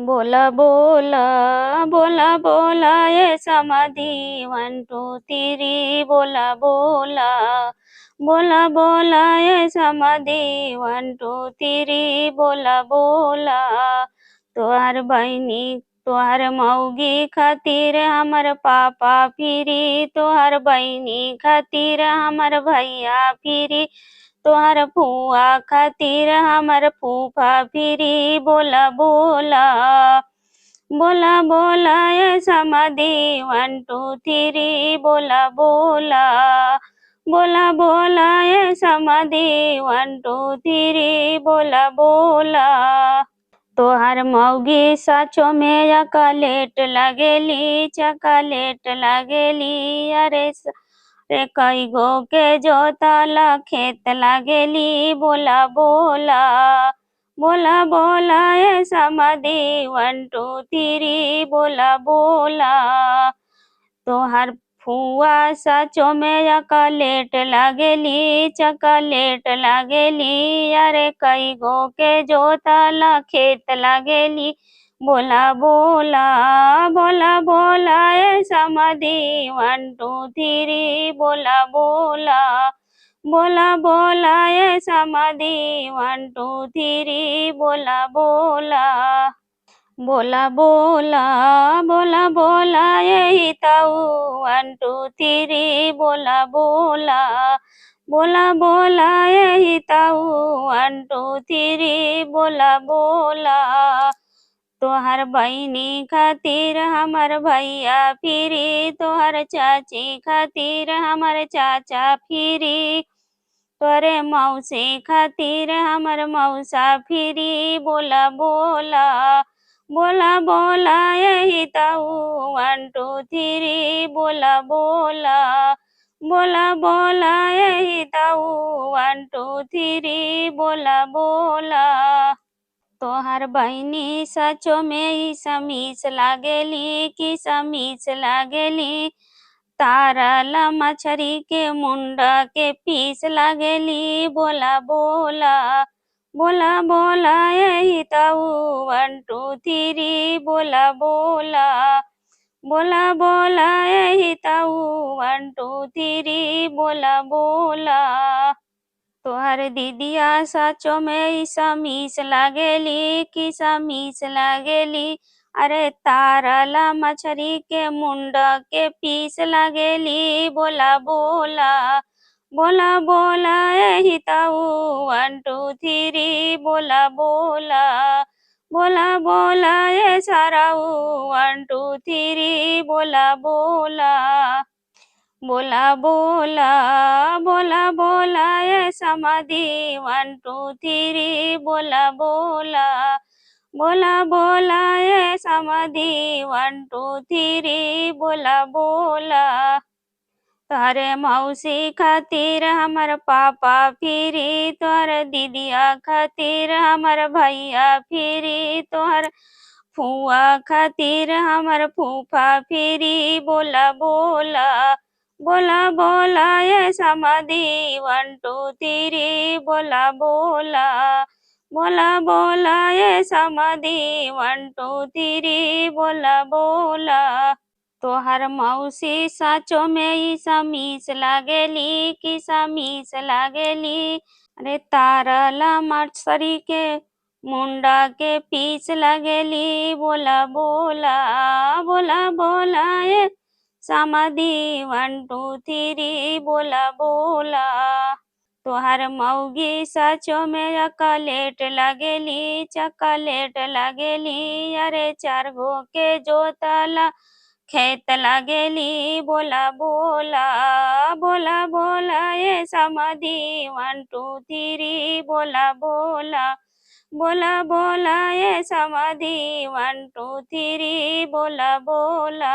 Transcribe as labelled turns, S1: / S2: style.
S1: बोला बोला बोला बोला ये समाधि 1 2 3 बोला बोला बोला बोला ये समाधि 1 2 3 बोला बोला तोहार बहिनी तोहार मौगी खातिर हमर पापा फिरी तोहार बहिनी खातिर हमर भैया फिरी तोहार फुआ खातिर हमर फूफा फिरी बोला बोला बोला बोला ये समाधि 1 2 3 बोला बोला बोला बोला ये समाधि 1 2 3 बोला बोला तोहार मौगी साचो में चॉकलेट लगेली चॉकलेट लगेली रे कई गो के जोताला खेत लगेली बोला बोला बोला बोला ये समाधि 1 2 3 बोला बोला तोहार फुआ साचो में चॉकलेट लगेली चॉकलेट लगेली अरे कई गो के जोताला खेत लगेली बोला बोला बोला बोला ये समाधि 1 2 3 बोला बोला बोला बोला ये समाधि 1 2 3 बोला बोला बोला बोला बोला बोला यही ताऊ 1 2 3 बोला बोला बोला बोला यही ताऊ 1 2 3 बोला बोला तोहर बहिनी खातिर हमर भैया फिरी तोहर चाची खातिर हमर चाचा फिरी तोरे मौसी खातिर हमर मौसा फिरी बोला बोला बोला बोला यही ताऊ 1 2 3 बोला बोला बोला बोला यही ताऊ 1 2 3 बोला बोला तोहार बहिनी सचो में ही समीस लागेली कि समीस लागेली तारला मछरी के मुंडा के पीस लागेली बोला बोला बोला बोला यही ताऊ 1 2 3 बोला बोला बोला बोला यही ताऊ 1 2 3 बोला बोला तोहर दीदिया साचो में समीस लागेली कि समीस लागेली अरे तारला मछरी के मुंडा के पीस लागेली बोला बोला बोला बोला यही ताऊ 1 2 3 बोला बोला बोला बोला ये साराऊ 1 2 3 बोला बोला बोला बोला बोला बोला ये समाधि 1 2 3 बोला बोला बोला बोला ये समाधि 1 2 3 बोला बोला तोहरे मौसी खातिर हमर पापा फिरी तोहर दीदिया खातिर हमर भैया फिरी तोहर फुआ खातिर हमर फूफा फिरी बोला बोला बोला बोला ये समाधि 1 2 3 बोला बोला बोला बोला ये समाधि 1 2 3 बोला बोला तोहर मौसी साचो में ही समीस लागेली कि समीस लागेली अरे तारला मछरी के मुंडा के पीस लगेली बोला बोला बोला बोला ये समाधि 1 2 3 बोला बोला तोहर मौगी सचो में चॉकलेट लगेली चॉकलेट लगेली अरे 4 गो के जोतला खेत लगेली बोला बोला बोला बोला ये समाधि 1 2 3 बोला बोला बोला बोला ये समाधि 1 2 3 बोला बोला